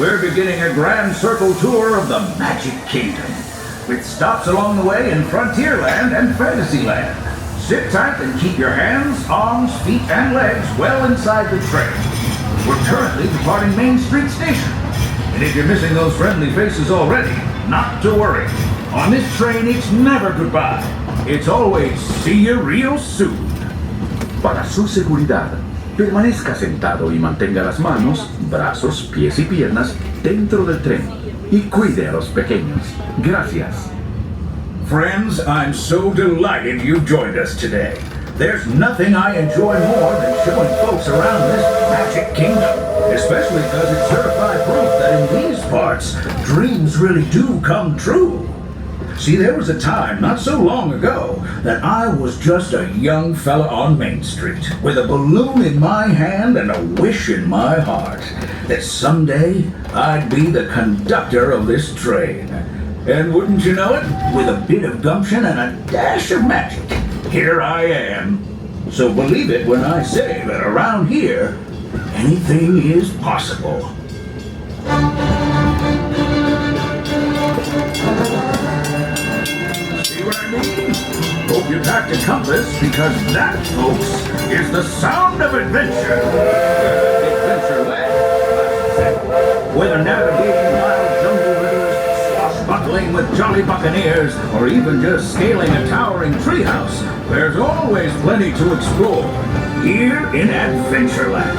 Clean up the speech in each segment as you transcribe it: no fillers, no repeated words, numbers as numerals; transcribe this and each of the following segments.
we're beginning a grand circle tour of the Magic Kingdom, with stops along the way in Frontierland and Fantasyland. Sit tight and keep your hands, arms, feet, and legs well inside the train. We're currently departing Main Street Station. And if you're missing those friendly faces already, not to worry. On this train, it's never goodbye. It's always see you real soon. Para su seguridad, permanezca sentado y mantenga las manos, brazos, pies y piernas dentro del tren. Y cuide a los pequeños. Gracias. Friends, I'm so delighted you joined us today. There's nothing I enjoy more than showing folks around this Magic Kingdom, especially because it's certified proof that in these parts, dreams really do come true. See, there was a time not so long ago that I was just a young fella on Main Street with a balloon in my hand and a wish in my heart that someday I'd be the conductor of this train. And wouldn't you know it, with a bit of gumption and a dash of magic, here I am. So believe it when I say that around here, anything is possible. See what I mean? Hope you packed a compass, because that, folks, is the sound of adventure. Adventureland, I should say. Whether navigating wild jungle rivers, swashbuckling with jolly buccaneers, or even just scaling a towering treehouse, there's always plenty to explore here in Adventureland.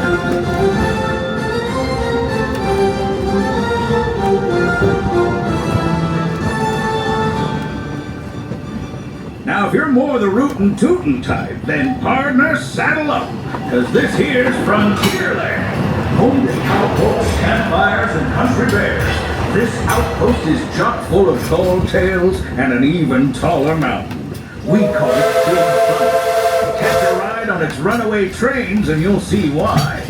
Now, if you're more the rootin' tootin' type, then partner, saddle up, cause this here's Frontierland, home to cowboys, campfires, and country bears. This outpost is chock full of tall tales and an even taller mountain. We call it Big Thunder. Catch a ride on its runaway trains and you'll see why.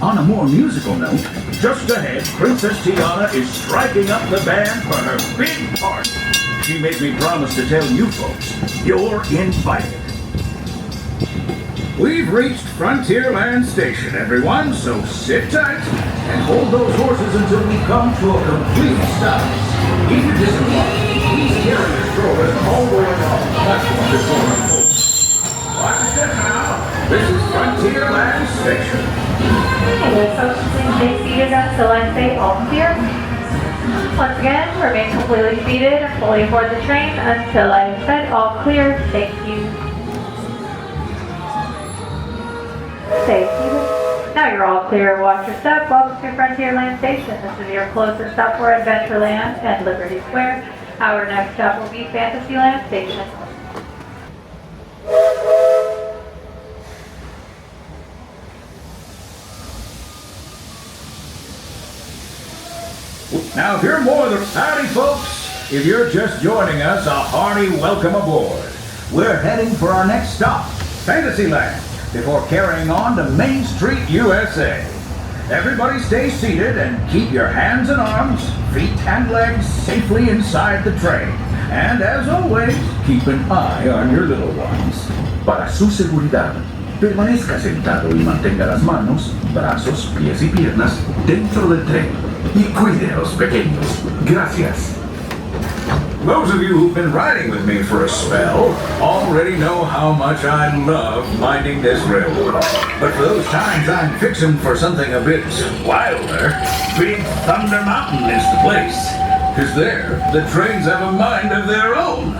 On a more musical note, just ahead, Princess Tiana is striking up the band for her big party. She made me promise to tell you folks, you're invited. We've reached Frontierland Station, everyone, so sit tight and hold those horses until we come to a complete stop. If you're disappointed, please carry your strollers all the way along the platform before our folks. Watch your step now. This is Frontierland Station. Hello folks, please stay seated until I say all clear. Once again, remain completely seated and fully aboard the train until I have said all clear. Thank you. Stay seated. Now you're all clear. Watch your step. Welcome to Frontierland Station. This is your closest stop for Adventureland and Liberty Square. Our next stop will be Fantasyland Station. Now, if you're more than howdy, folks, if you're just joining us, a hearty welcome aboard. We're heading for our next stop, Fantasyland, before carrying on to Main Street, USA. Everybody stay seated and keep your hands and arms, feet and legs safely inside the train. And as always, keep an eye on your little ones. Para su seguridad, permanezca sentado y mantenga las manos, brazos, pies y piernas dentro del tren. Y cuide a los pequeños. Gracias. Those of you who've been riding with me for a spell already know how much I love minding this railroad. But for those times I'm fixing for something a bit wilder, Big Thunder Mountain is the place. 'Cause there, the trains have a mind of their own.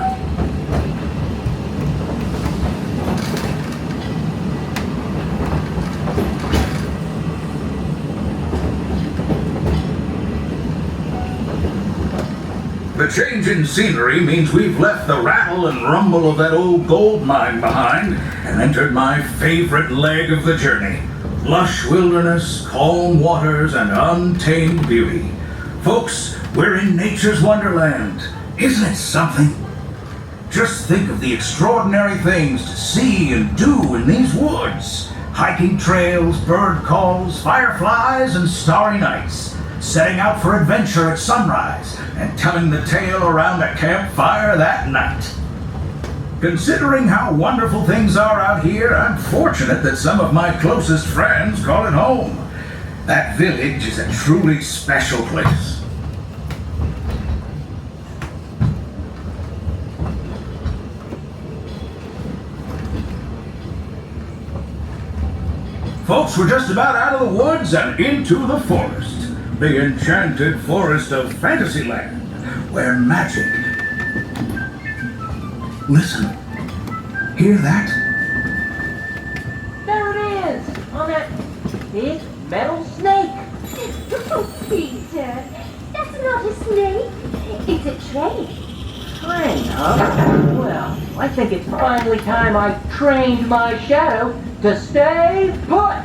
The change in scenery means we've left the rattle and rumble of that old gold mine behind and entered my favorite leg of the journey. Lush wilderness, calm waters, and untamed beauty. Folks, we're in nature's wonderland. Isn't it something? Just think of the extraordinary things to see and do in these woods. Hiking trails, bird calls, fireflies, and starry nights. Setting out for adventure at sunrise and telling the tale around a campfire that night. Considering how wonderful things are out here, I'm fortunate that some of my closest friends call it home. That village is a truly special place. Folks, we're just about out of the woods and into the forest. The enchanted forest of Fantasyland, where magic... Listen. Hear that? There it is! On that big metal snake! Oh, Peter, that's not a snake. It's a train. Train, huh? Well, I think it's finally time I trained my shadow to stay put!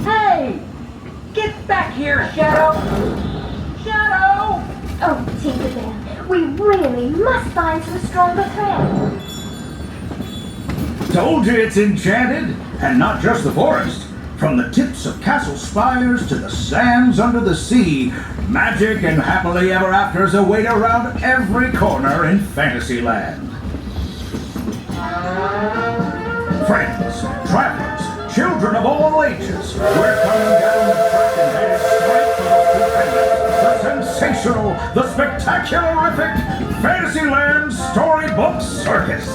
Hey! Get back here, Shadow! Shadow! Oh, Tinkerbell, we really must find some stronger thread. Told you it's enchanted, and not just the forest. From the tips of castle spires to the sands under the sea, magic and happily ever afters await around every corner in Fantasyland. Friends, travelers, children of all ages, we're coming down the track and headed straight for the sensational, the spectacularific Fantasyland Storybook Circus.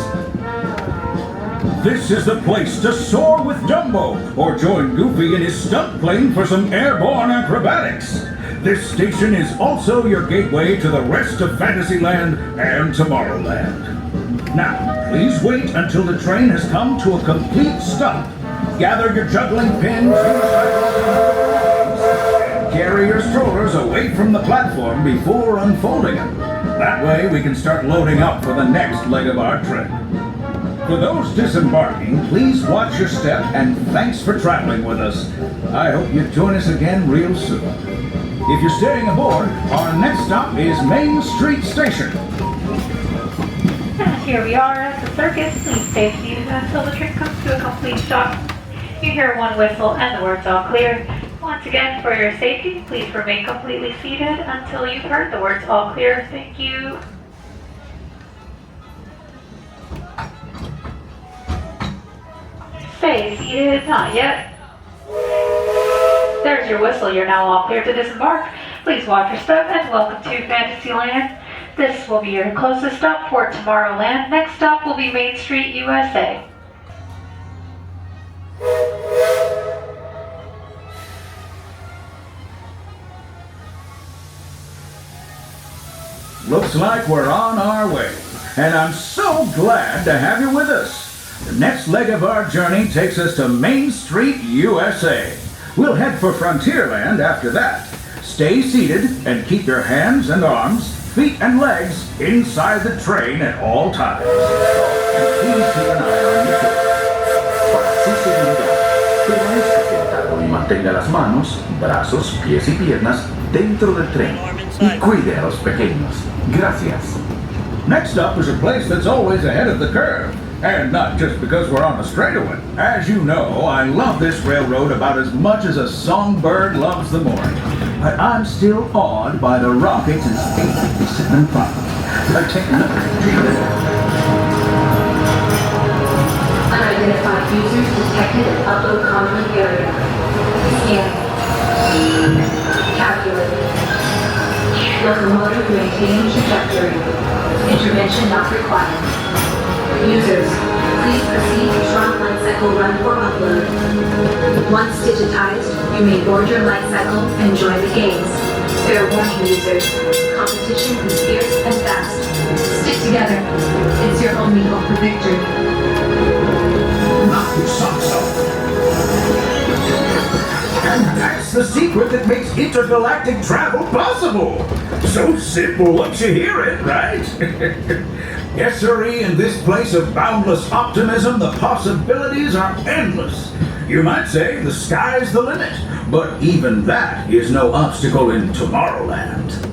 This is the place to soar with Dumbo or join Goofy in his stunt plane for some airborne acrobatics. This station is also your gateway to the rest of Fantasyland and Tomorrowland. Now, please wait until the train has come to a complete stop. Gather your juggling pins, unicycles, and carry your strollers away from the platform before unfolding them. That way we can start loading up for the next leg of our trip. For those disembarking, please watch your step and thanks for traveling with us. I hope you join us again real soon. If you're staying aboard, our next stop is Main Street Station. And here we are at the circus. Please stay seated until the train comes to a complete stop. You hear one whistle and the words all clear. Once again, for your safety, please remain completely seated until you've heard the words all clear. Thank you. Stay seated, not yet. There's your whistle. You're now all clear to disembark. Please watch your step and welcome to Fantasyland. This will be your closest stop for Tomorrowland. Next stop will be Main Street, USA. Looks like we're on our way, and I'm so glad to have you with us. The next leg of our journey takes us to Main Street, USA. We'll head for Frontierland after that. Stay seated and keep your hands and arms, feet and legs inside the train at all times. And please keep an eye on your feet. Para su seguridad, permanezca sentado y mantenga las manos, brazos, pies y piernas dentro del tren y cuide a los pequeños. Gracias. Next up is a place that's always ahead of the curve. And not just because we're on a straightaway. As you know, I love this railroad about as much as a songbird loves the morning. But I'm still awed by the rockets and 875. Unidentified users detected in upload conflict area. Scan. Calculated. Locomotive maintaining trajectory. Intervention not required. Users, please proceed to Tron Light Cycle run for upload. Once digitized, you may board your light cycle and join the games. Fair warning, users. Competition is fierce and fast. Stick together. It's your only hope for victory. Knock your socks off. And that's the secret that makes intergalactic travel possible. So simple once you hear it, right? Yes, sirree, in this place of boundless optimism, the possibilities are endless. You might say the sky's the limit, but even that is no obstacle in Tomorrowland.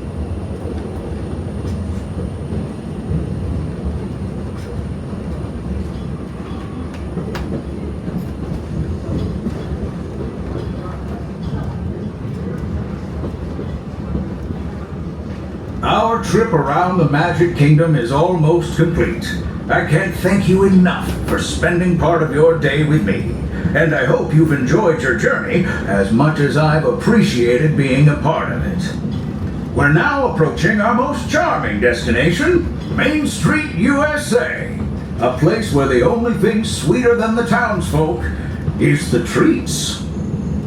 Our trip around the Magic Kingdom is almost complete. I can't thank you enough for spending part of your day with me, and I hope you've enjoyed your journey as much as I've appreciated being a part of it. We're now approaching our most charming destination, Main Street, USA, a place where the only thing sweeter than the townsfolk is the treats.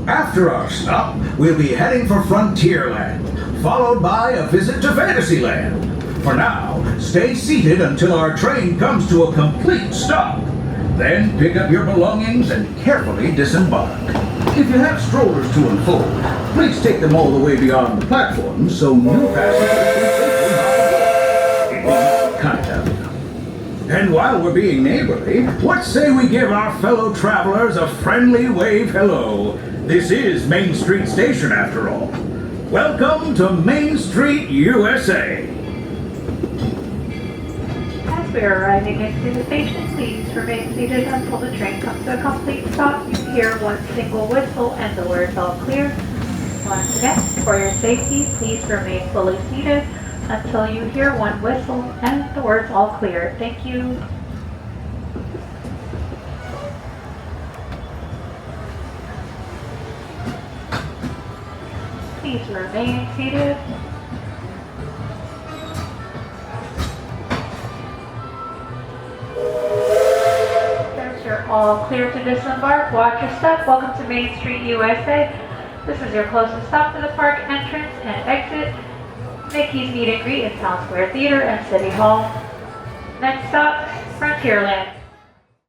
After our stop, we'll be heading for Frontierland, followed by a visit to Fantasyland. For now, stay seated until our train comes to a complete stop. Then pick up your belongings and carefully disembark. If you have strollers to unfold, please take them all the way beyond the platform so new passengers can safely hop aboard. Kind of. And while we're being neighborly, what say we give our fellow travelers a friendly wave hello? This is Main Street Station after all. Welcome to Main Street, USA. As we are arriving into the station, please remain seated until the train comes to a complete stop. You hear one single whistle and the words all clear. Once again, for your safety, please remain fully seated until you hear one whistle and the words all clear. Thank you. Please remain seated. As you're all clear to disembark, watch your step. Welcome to Main Street, USA. This is your closest stop to the park entrance and exit. Mickey's Meet and Greet in Town Square Theater and City Hall. Next stop, Frontierland.